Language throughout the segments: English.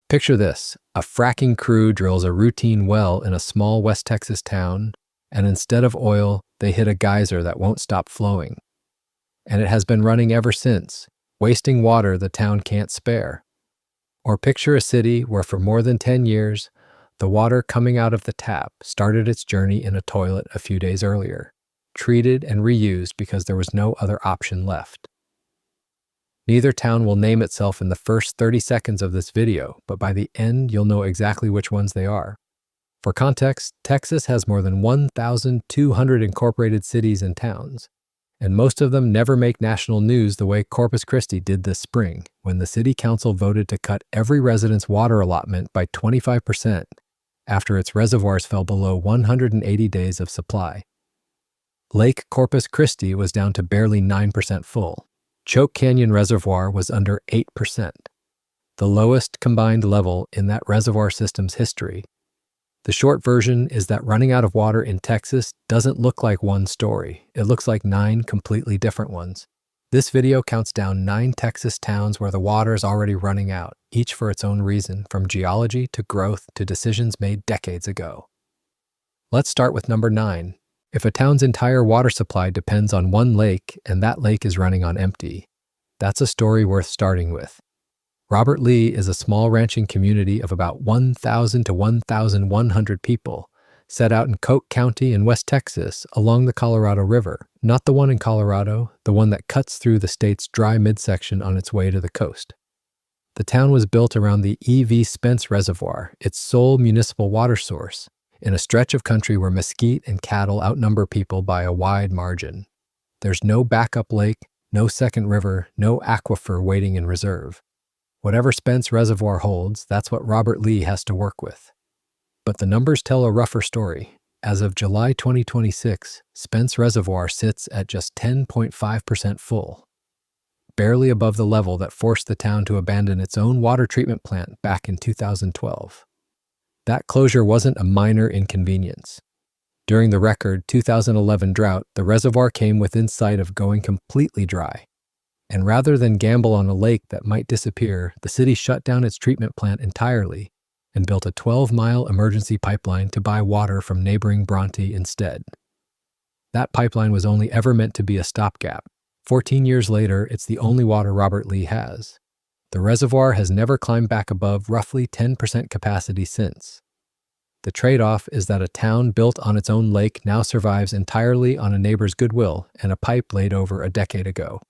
Picture this: a fracking crew drills a routine well in a small West Texas town, and instead of oil, they hit a geyser that won't stop flowing. And it has been running ever since, wasting water the town can't spare. Or picture a city where for more than 10 years, the water coming out of the tap started its journey in a toilet a few days earlier, treated and reused because there was no other option left. Neither town will name itself in the first 30 seconds of this video, but by the end, you'll know exactly which ones they are. For context, Texas has more than 1,200 incorporated cities and towns, and most of them never make national news the way Corpus Christi did this spring, when the city council voted to cut every resident's water allotment by 25% after its reservoirs fell below 180 days of supply. Lake Corpus Christi was down to barely 9% full. Choke Canyon Reservoir was under 8%, the lowest combined level in that reservoir system's history. The short version is that running out of water in Texas doesn't look like one story. It looks like 9 completely different ones. This video counts down 9 Texas towns where the water is already running out, each for its own reason, from geology to growth to decisions made decades ago. Let's start with number 9. If a town's entire water supply depends on one lake and that lake is running on empty, that's a story worth starting with. Robert Lee is a small ranching community of about 1,000 to 1,100 people, set out in Coke County in West Texas along the Colorado River, not the one in Colorado, the one that cuts through the state's dry midsection on its way to the coast. The town was built around the E.V. Spence Reservoir, its sole municipal water source, in a stretch of country where mesquite and cattle outnumber people by a wide margin. There's no backup lake, no second river, no aquifer waiting in reserve. Whatever Spence Reservoir holds, that's what Robert Lee has to work with. But the numbers tell a rougher story. As of July 2026, Spence Reservoir sits at just 10.5% full, barely above the level that forced the town to abandon its own water treatment plant back in 2012. That closure wasn't a minor inconvenience. During the record 2011 drought, the reservoir came within sight of going completely dry. And rather than gamble on a lake that might disappear, the city shut down its treatment plant entirely and built a 12-mile emergency pipeline to buy water from neighboring Bronte instead. That pipeline was only ever meant to be a stopgap. 14 years later, it's the only water Robert Lee has. The reservoir has never climbed back above roughly 10% capacity since. The trade-off is that a town built on its own lake now survives entirely on a neighbor's goodwill and a pipe laid over a decade ago.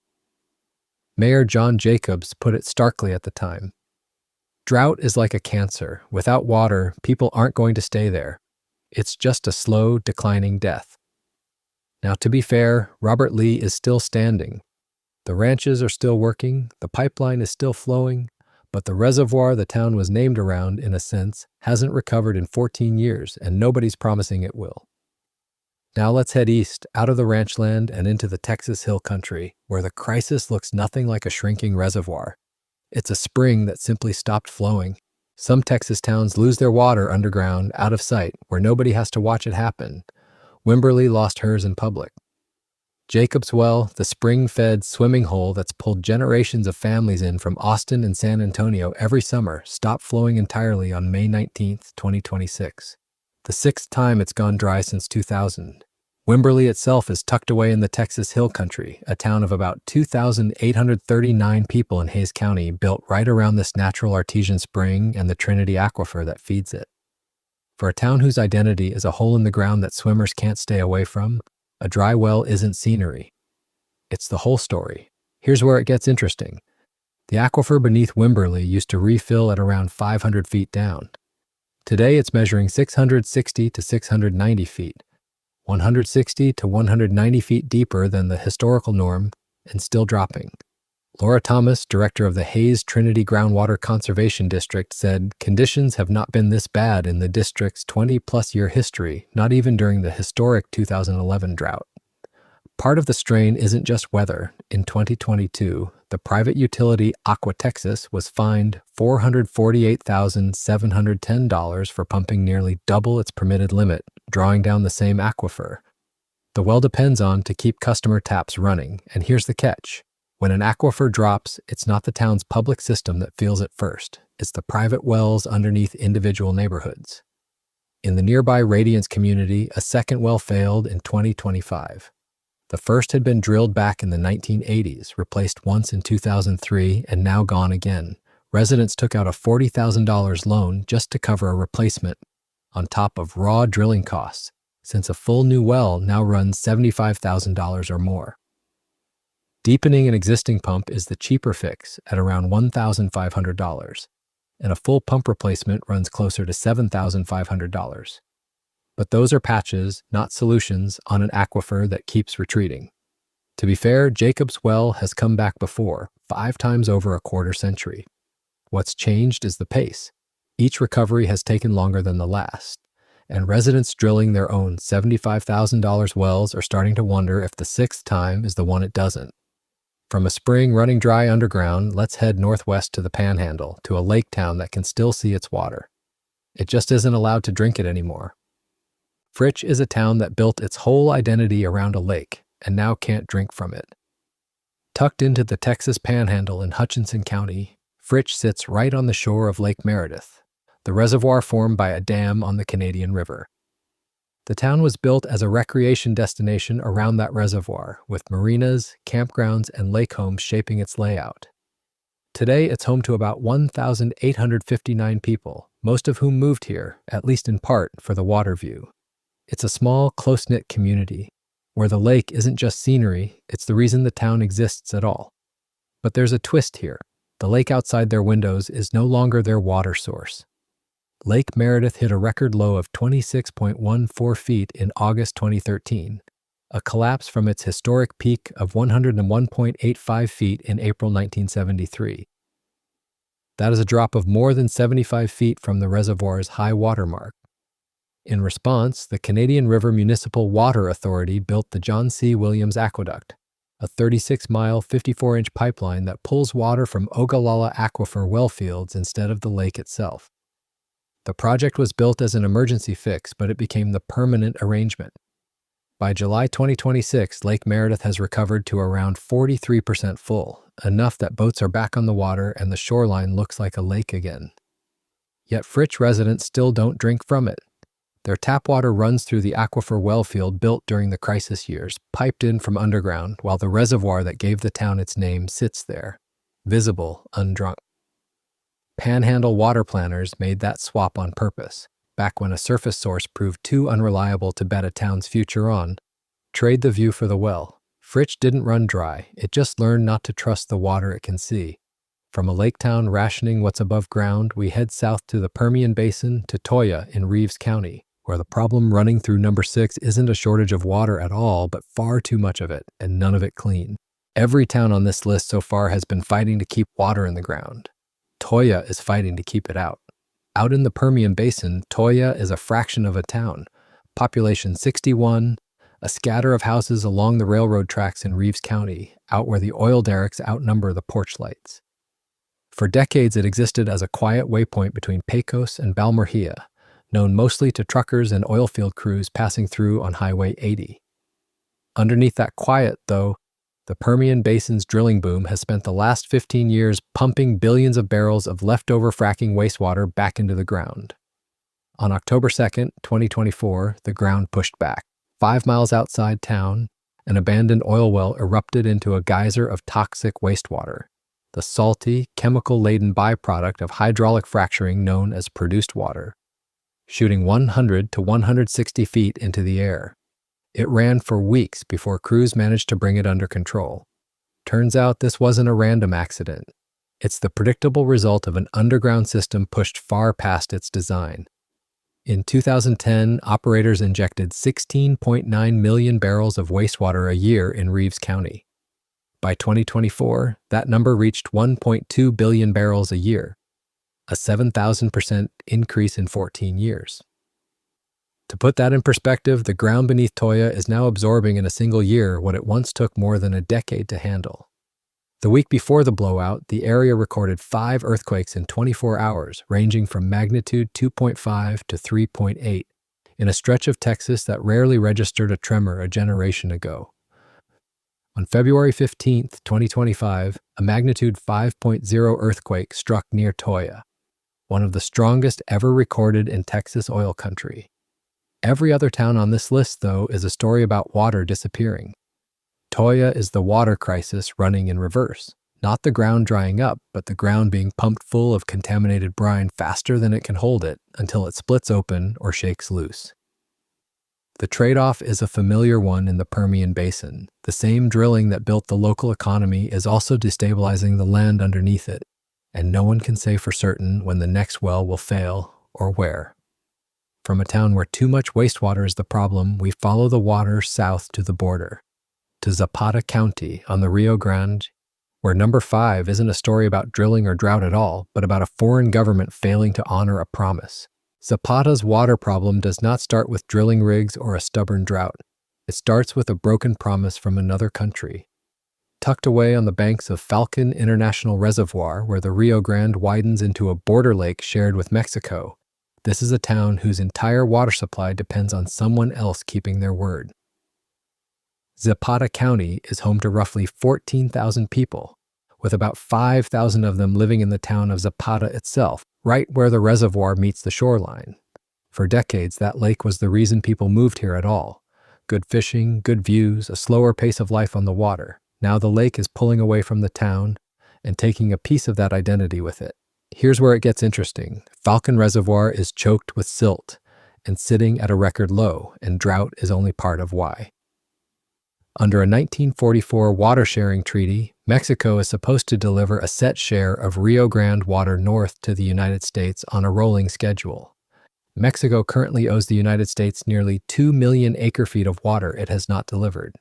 Mayor John Jacobs put it starkly at the time. Drought is like a cancer. Without water, people aren't going to stay there. It's just a slow, declining death. Now, to be fair, Robert Lee is still standing. The ranches are still working, the pipeline is still flowing, but the reservoir the town was named around, in a sense, hasn't recovered in 14 years, and nobody's promising it will. Now let's head east, out of the ranchland and into the Texas Hill Country, where the crisis looks nothing like a shrinking reservoir. It's a spring that simply stopped flowing. Some Texas towns lose their water underground, out of sight, where nobody has to watch it happen. Wimberley lost hers in public. Jacobs Well, the spring-fed swimming hole that's pulled generations of families in from Austin and San Antonio every summer, stopped flowing entirely on May 19, 2026. The 6th time it's gone dry since 2000. Wimberley itself is tucked away in the Texas Hill Country, a town of about 2,839 people in Hays County, built right around this natural artesian spring and the Trinity Aquifer that feeds it. For a town whose identity is a hole in the ground that swimmers can't stay away from, a dry well isn't scenery. It's the whole story. Here's where it gets interesting. The aquifer beneath Wimberley used to refill at around 500 feet down. Today it's measuring 660 to 690 feet, 160 to 190 feet deeper than the historical norm, and still dropping. Laura Thomas, director of the Hays Trinity Groundwater Conservation District, said, "Conditions have not been this bad in the district's 20-plus year history, not even during the historic 2011 drought." Part of the strain isn't just weather. In 2022, the private utility Aqua Texas was fined $448,710 for pumping nearly double its permitted limit, drawing down the same aquifer. The well depends on to keep customer taps running, and here's the catch. When an aquifer drops, it's not the town's public system that feels it first. It's the private wells underneath individual neighborhoods. In the nearby Radiance community, a second well failed in 2025. The first had been drilled back in the 1980s, replaced once in 2003, and now gone again. Residents took out a $40,000 loan just to cover a replacement, on top of raw drilling costs, since a full new well now runs $75,000 or more. Deepening an existing pump is the cheaper fix at around $1,500, and a full pump replacement runs closer to $7,500. But those are patches, not solutions, on an aquifer that keeps retreating. To be fair, Jacob's well has come back before, 5 times over a quarter century. What's changed is the pace. Each recovery has taken longer than the last, and residents drilling their own $75,000 wells are starting to wonder if the 6th time is the one it doesn't. From a spring running dry underground, let's head northwest to the Panhandle, to a lake town that can still see its water. It just isn't allowed to drink it anymore. Fritch is a town that built its whole identity around a lake and now can't drink from it. Tucked into the Texas Panhandle in Hutchinson County, Fritch sits right on the shore of Lake Meredith, the reservoir formed by a dam on the Canadian River. The town was built as a recreation destination around that reservoir, with marinas, campgrounds, and lake homes shaping its layout. Today, it's home to about 1,859 people, most of whom moved here, at least in part, for the water view. It's a small, close-knit community, where the lake isn't just scenery, it's the reason the town exists at all. But there's a twist here. The lake outside their windows is no longer their water source. Lake Meredith hit a record low of 26.14 feet in August 2013, a collapse from its historic peak of 101.85 feet in April 1973. That is a drop of more than 75 feet from the reservoir's high water mark. In response, the Canadian River Municipal Water Authority built the John C. Williams Aqueduct, a 36-mile, 54-inch pipeline that pulls water from Ogallala Aquifer well fields instead of the lake itself. The project was built as an emergency fix, but it became the permanent arrangement. By July 2026, Lake Meredith has recovered to around 43% full, enough that boats are back on the water and the shoreline looks like a lake again. Yet Fritch residents still don't drink from it. Their tap water runs through the aquifer well field built during the crisis years, piped in from underground, while the reservoir that gave the town its name sits there, visible, undrunk. Panhandle water planners made that swap on purpose, back when a surface source proved too unreliable to bet a town's future on. Trade the view for the well. Fritch didn't run dry, it just learned not to trust the water it can see. From a lake town rationing what's above ground, we head south to the Permian Basin to Toyah in Reeves County, where the problem running through number 6 isn't a shortage of water at all, but far too much of it, and none of it clean. Every town on this list so far has been fighting to keep water in the ground. Toyah is fighting to keep it out. Out in the Permian Basin, Toyah is a fraction of a town, population 61, a scatter of houses along the railroad tracks in Reeves County, out where the oil derricks outnumber the porch lights. For decades, it existed as a quiet waypoint between Pecos and Balmorhea, known mostly to truckers and oilfield crews passing through on Highway 80. Underneath that quiet, though, the Permian Basin's drilling boom has spent the last 15 years pumping billions of barrels of leftover fracking wastewater back into the ground. On October 2nd, 2024, the ground pushed back. 5 miles outside town, an abandoned oil well erupted into a geyser of toxic wastewater, the salty, chemical-laden byproduct of hydraulic fracturing known as produced water, shooting 100 to 160 feet into the air. It ran for weeks before crews managed to bring it under control. Turns out this wasn't a random accident. It's the predictable result of an underground system pushed far past its design. In 2010, operators injected 16.9 million barrels of wastewater a year in Reeves County. By 2024, that number reached 1.2 billion barrels a year, a 7,000% increase in 14 years. To put that in perspective, the ground beneath Toyah is now absorbing in a single year what it once took more than a decade to handle. The week before the blowout, the area recorded 5 earthquakes in 24 hours, ranging from magnitude 2.5 to 3.8, in a stretch of Texas that rarely registered a tremor a generation ago. On February 15, 2025, a magnitude 5.0 earthquake struck near Toyah. one of the strongest ever recorded in Texas oil country. Every other town on this list, though, is a story about water disappearing. Toya is the water crisis running in reverse. Not the ground drying up, but the ground being pumped full of contaminated brine faster than it can hold it until it splits open or shakes loose. The trade-off is a familiar one in the Permian Basin. The same drilling that built the local economy is also destabilizing the land underneath it, and no one can say for certain when the next well will fail or where. From a town where too much wastewater is the problem, we follow the water south to the border, to Zapata County on the Rio Grande, where number 5 isn't a story about drilling or drought at all, but about a foreign government failing to honor a promise. Zapata's water problem does not start with drilling rigs or a stubborn drought. It starts with a broken promise from another country. Tucked away on the banks of Falcon International Reservoir, where the Rio Grande widens into a border lake shared with Mexico, this is a town whose entire water supply depends on someone else keeping their word. Zapata County is home to roughly 14,000 people, with about 5,000 of them living in the town of Zapata itself, right where the reservoir meets the shoreline. For decades, that lake was the reason people moved here at all. Good fishing, good views, a slower pace of life on the water. Now the lake is pulling away from the town and taking a piece of that identity with it. Here's where it gets interesting. Falcon Reservoir is choked with silt and sitting at a record low, and drought is only part of why. Under a 1944 water-sharing treaty, Mexico is supposed to deliver a set share of Rio Grande water north to the United States on a rolling schedule. Mexico currently owes the United States nearly 2 million acre-feet of water it has not delivered.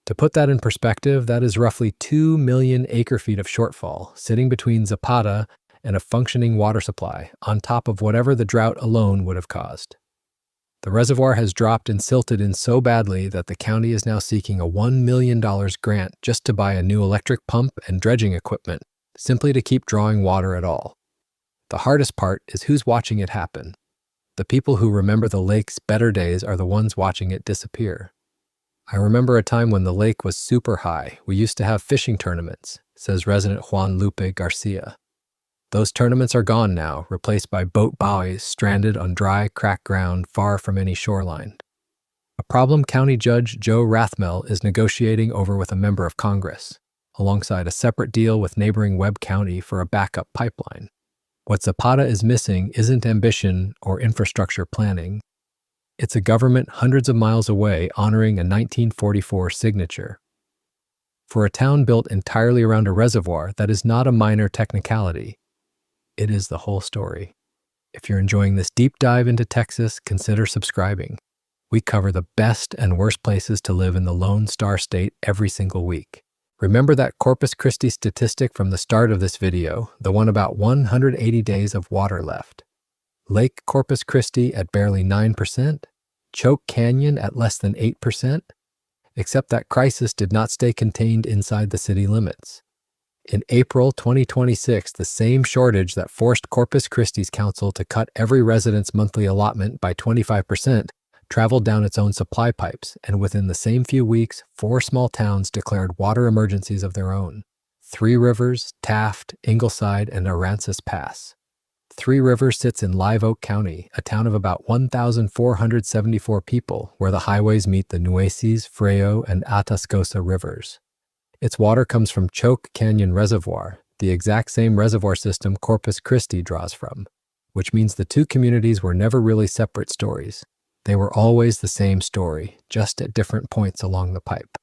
To put that in perspective, that is roughly 2 million acre-feet of shortfall, sitting between Zapata and a functioning water supply, on top of whatever the drought alone would have caused. The reservoir has dropped and silted in so badly that the county is now seeking a $1 million grant just to buy a new electric pump and dredging equipment, simply to keep drawing water at all. The hardest part is who's watching it happen. The people who remember the lake's better days are the ones watching it disappear. I remember a time when the lake was super high. We used to have fishing tournaments, says resident Juan Lupe Garcia. Those tournaments are gone now, replaced by boat buoys stranded on dry, cracked ground far from any shoreline. A problem County Judge Joe Rathmel is negotiating over with a member of Congress, alongside a separate deal with neighboring Webb County for a backup pipeline. What Zapata is missing isn't ambition or infrastructure planning. It's a government hundreds of miles away honoring a 1944 signature. For a town built entirely around a reservoir, that is not a minor technicality. It is the whole story. If you're enjoying this deep dive into Texas, consider subscribing. We cover the best and worst places to live in the Lone Star State every single week. Remember that Corpus Christi statistic from the start of this video, the one about 180 days of water left. Lake Corpus Christi at barely 9%, Choke Canyon at less than 8%, except that crisis did not stay contained inside the city limits. In April 2026, the same shortage that forced Corpus Christi's council to cut every resident's monthly allotment by 25% traveled down its own supply pipes, and within the same few weeks, 4 small towns declared water emergencies of their own: Three Rivers, Taft, Ingleside, and Aransas Pass. Three Rivers sits in Live Oak County, a town of about 1,474 people, where the highways meet the Nueces, Freo, and Atascosa rivers. Its water comes from Choke Canyon Reservoir, the exact same reservoir system Corpus Christi draws from, which means the two communities were never really separate stories. They were always the same story, just at different points along the pipe.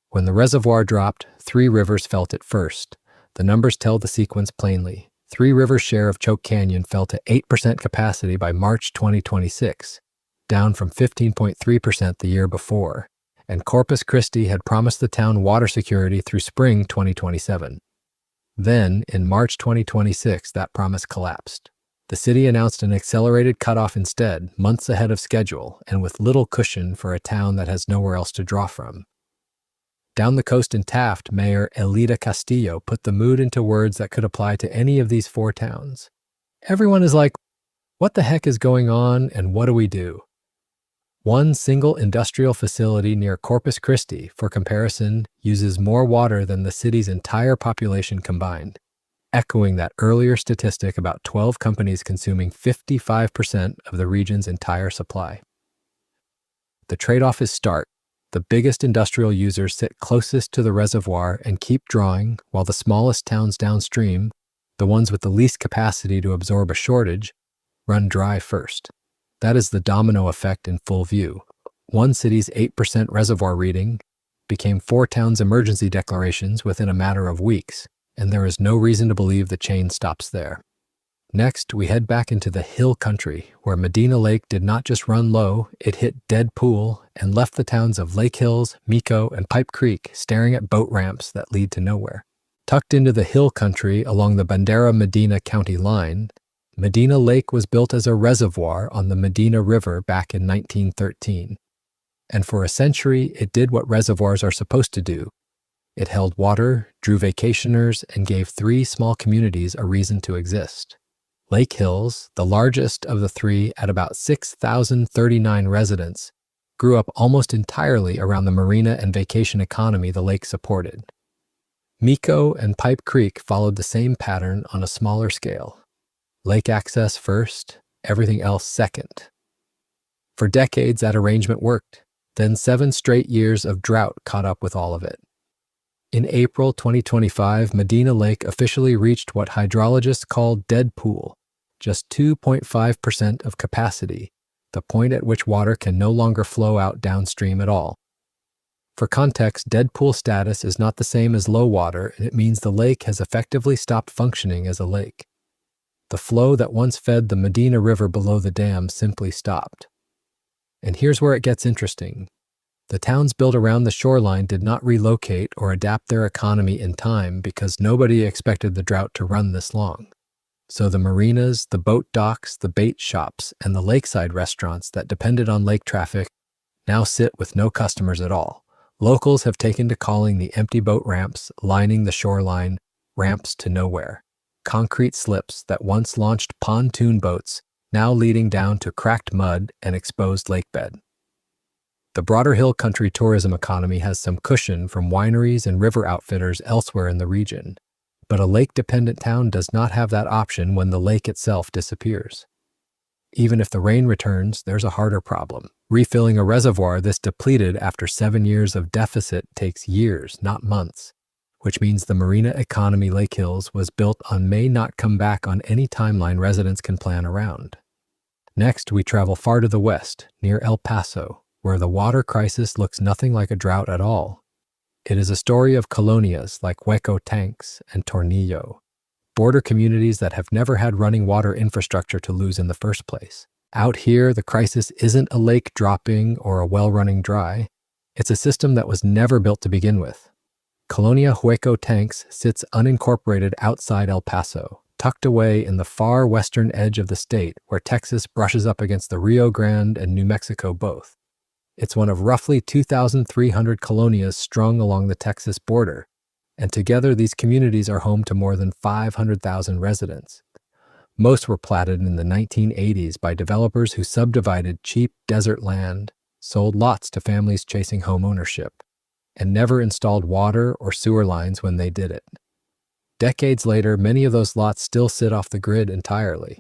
When the reservoir dropped, Three Rivers felt it first. The numbers tell the sequence plainly. Three Rivers' share of Choke Canyon fell to 8% capacity by March 2026, down from 15.3% the year before, and Corpus Christi had promised the town water security through spring 2027. Then, in March 2026, that promise collapsed. The city announced an accelerated cutoff instead, months ahead of schedule, and with little cushion for a town that has nowhere else to draw from. Down the coast in Taft, Mayor Elida Castillo put the mood into words that could apply to any of these 4 towns. Everyone is like, what the heck is going on, and what do we do? One single industrial facility near Corpus Christi, for comparison, uses more water than the city's entire population combined. echoing that earlier statistic about 12 companies consuming 55% of the region's entire supply. The trade-off is stark. The biggest industrial users sit closest to the reservoir and keep drawing, while the smallest towns downstream, the ones with the least capacity to absorb a shortage, run dry first. That is the domino effect in full view. One city's 8% reservoir reading became 4 towns' emergency declarations within a matter of weeks, and there is no reason to believe the chain stops there. Next, we head back into the hill country, where Medina Lake did not just run low, it hit dead pool and left the towns of Lake Hills, Mico, and Pipe Creek staring at boat ramps that lead to nowhere. Tucked into the hill country along the Bandera-Medina County line, Medina Lake was built as a reservoir on the Medina River back in 1913. And for a century, it did what reservoirs are supposed to do. It held water, drew vacationers, and gave 3 small communities a reason to exist. Lake Hills, the largest of the 3 at about 6,039 residents, grew up almost entirely around the marina and vacation economy the lake supported. Mico and Pipe Creek followed the same pattern on a smaller scale. Lake access first, everything else second. For decades, that arrangement worked. Then 7 straight years of drought caught up with all of it. In April 2025, Medina Lake officially reached what hydrologists call dead pool, just 2.5% of capacity, the point at which water can no longer flow out downstream at all. For context, dead pool status is not the same as low water, and it means the lake has effectively stopped functioning as a lake. The flow that once fed the Medina River below the dam simply stopped. And here's where it gets interesting. The towns built around the shoreline did not relocate or adapt their economy in time because nobody expected the drought to run this long. So the marinas, the boat docks, the bait shops, and the lakeside restaurants that depended on lake traffic now sit with no customers at all. Locals have taken to calling the empty boat ramps lining the shoreline ramps to nowhere. Concrete slips that once launched pontoon boats now leading down to cracked mud and exposed lake bed. The broader hill country tourism economy has some cushion from wineries and river outfitters elsewhere in the region, but a lake-dependent town does not have that option when the lake itself disappears. Even if the rain returns, there's a harder problem. Refilling a reservoir this depleted after 7 years of deficit takes years, not months, which means the marina economy Lake Hills was built on may not come back on any timeline residents can plan around. Next, we travel far to the west, near El Paso, where the water crisis looks nothing like a drought at all. It is a story of colonias like Hueco Tanks and Tornillo, border communities that have never had running water infrastructure to lose in the first place. Out here, the crisis isn't a lake dropping or a well running dry. It's a system that was never built to begin with. Colonia Hueco Tanks sits unincorporated outside El Paso, tucked away in the far western edge of the state where Texas brushes up against the Rio Grande and New Mexico both. It's one of roughly 2,300 colonias strung along the Texas border, and together these communities are home to more than 500,000 residents. Most were platted in the 1980s by developers who subdivided cheap desert land, sold lots to families chasing home ownership, and never installed water or sewer lines when they did it. Decades later, many of those lots still sit off the grid entirely.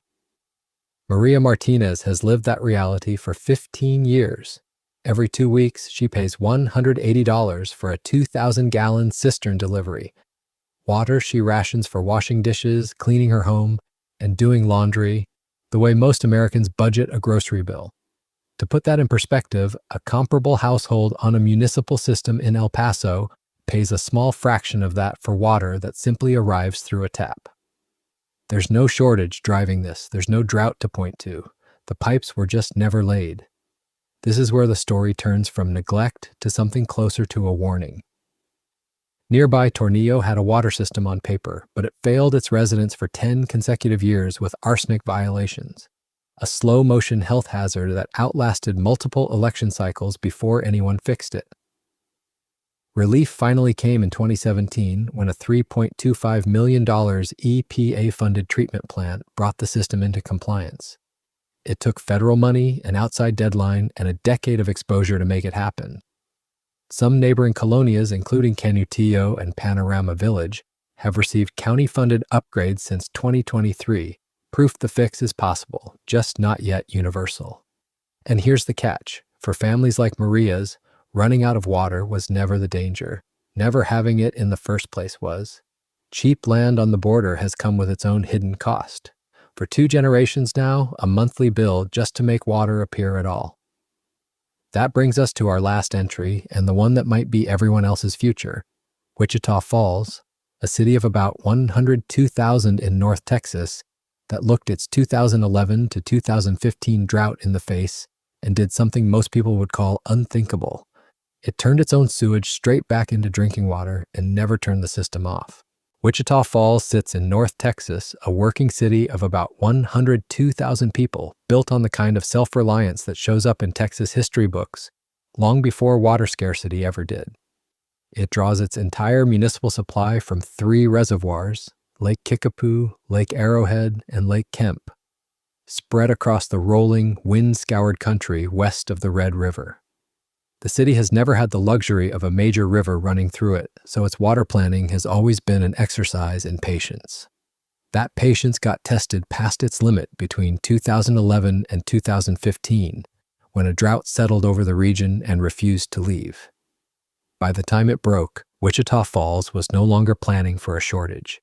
Maria Martinez has lived that reality for 15 years. Every 2 weeks, she pays $180 for a 2,000-gallon cistern delivery. Water she rations for washing dishes, cleaning her home, and doing laundry, the way most Americans budget a grocery bill. To put that in perspective, a comparable household on a municipal system in El Paso pays a small fraction of that for water that simply arrives through a tap. There's no shortage driving this. There's no drought to point to. The pipes were just never laid. This is where the story turns from neglect to something closer to a warning. Nearby, Tornillo had a water system on paper, but it failed its residents for 10 consecutive years with arsenic violations, a slow-motion health hazard that outlasted multiple election cycles before anyone fixed it. Relief finally came in 2017 when a $3.25 million EPA-funded treatment plant brought the system into compliance. It took federal money, an outside deadline, and a decade of exposure to make it happen. Some neighboring colonias, including Canutillo and Panorama Village, have received county-funded upgrades since 2023, proof the fix is possible, just not yet universal. And here's the catch. For families like Maria's, running out of water was never the danger. Never having it in the first place was. Cheap land on the border has come with its own hidden cost. For 2 generations now, a monthly bill just to make water appear at all. That brings us to our last entry, and the one that might be everyone else's future. Wichita Falls, a city of about 102,000 in North Texas that looked its 2011 to 2015 drought in the face and did something most people would call unthinkable. It turned its own sewage straight back into drinking water and never turned the system off. Wichita Falls sits in North Texas, a working city of about 102,000 people, built on the kind of self-reliance that shows up in Texas history books long before water scarcity ever did. It draws its entire municipal supply from 3 reservoirs, Lake Kickapoo, Lake Arrowhead, and Lake Kemp, spread across the rolling, wind-scoured country west of the Red River. The city has never had the luxury of a major river running through it, so its water planning has always been an exercise in patience. That patience got tested past its limit between 2011 and 2015, when a drought settled over the region and refused to leave. By the time it broke, Wichita Falls was no longer planning for a shortage.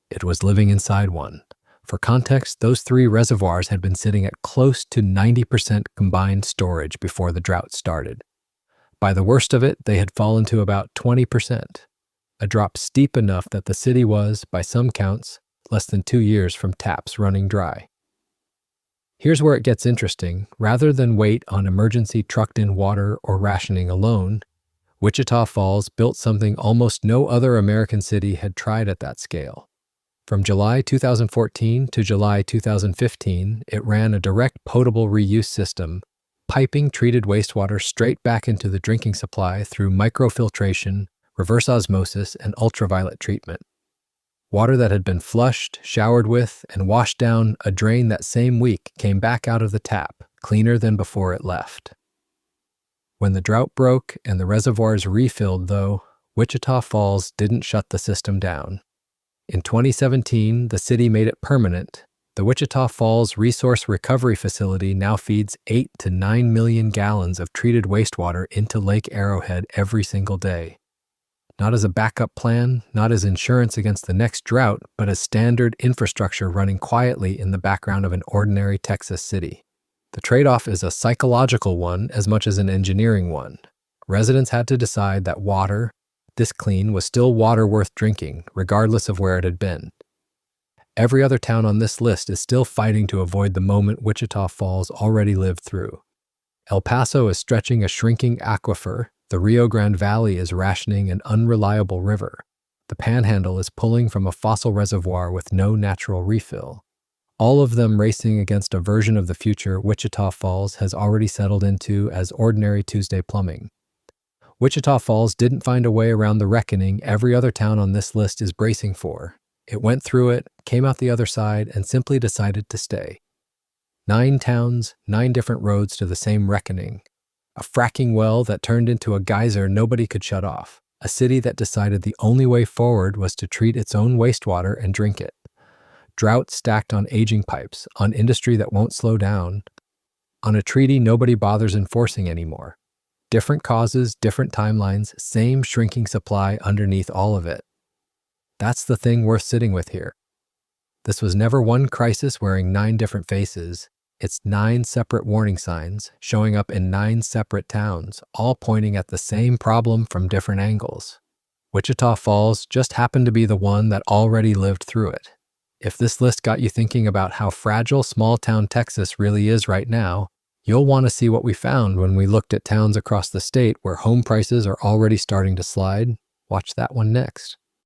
It was living inside one. For context, those 3 reservoirs had been sitting at close to 90% combined storage before the drought started. By the worst of it, they had fallen to about 20%, a drop steep enough that the city was, by some counts, less than 2 years from taps running dry. Here's where it gets interesting. Rather than wait on emergency trucked-in water or rationing alone, Wichita Falls built something almost no other American city had tried at that scale. From July 2014 to July 2015, it ran a direct potable reuse system, piping treated wastewater straight back into the drinking supply through microfiltration, reverse osmosis, and ultraviolet treatment. Water that had been flushed, showered with, and washed down a drain that same week came back out of the tap, cleaner than before it left. When the drought broke and the reservoirs refilled, though, Wichita Falls didn't shut the system down. In 2017, the city made it permanent. The Wichita Falls Resource Recovery Facility now feeds 8 to 9 million gallons of treated wastewater into Lake Arrowhead every single day. Not as a backup plan, not as insurance against the next drought, but as standard infrastructure running quietly in the background of an ordinary Texas city. The trade-off is a psychological one as much as an engineering one. Residents had to decide that water, this clean, was still water worth drinking, regardless of where it had been. Every other town on this list is still fighting to avoid the moment Wichita Falls already lived through. El Paso is stretching a shrinking aquifer, the Rio Grande Valley is rationing an unreliable river, the Panhandle is pulling from a fossil reservoir with no natural refill. All of them racing against a version of the future Wichita Falls has already settled into as ordinary Tuesday plumbing. Wichita Falls didn't find a way around the reckoning every other town on this list is bracing for. It went through it, came out the other side, and simply decided to stay. 9 towns, 9 different roads to the same reckoning. A fracking well that turned into a geyser nobody could shut off. A city that decided the only way forward was to treat its own wastewater and drink it. Drought stacked on aging pipes, on industry that won't slow down, on a treaty nobody bothers enforcing anymore. Different causes, different timelines, same shrinking supply underneath all of it. That's the thing worth sitting with here. This was never one crisis wearing 9 different faces. It's 9 separate warning signs showing up in 9 separate towns, all pointing at the same problem from different angles. Wichita Falls just happened to be the one that already lived through it. If this list got you thinking about how fragile small-town Texas really is right now, you'll want to see what we found when we looked at towns across the state where home prices are already starting to slide. Watch that one next.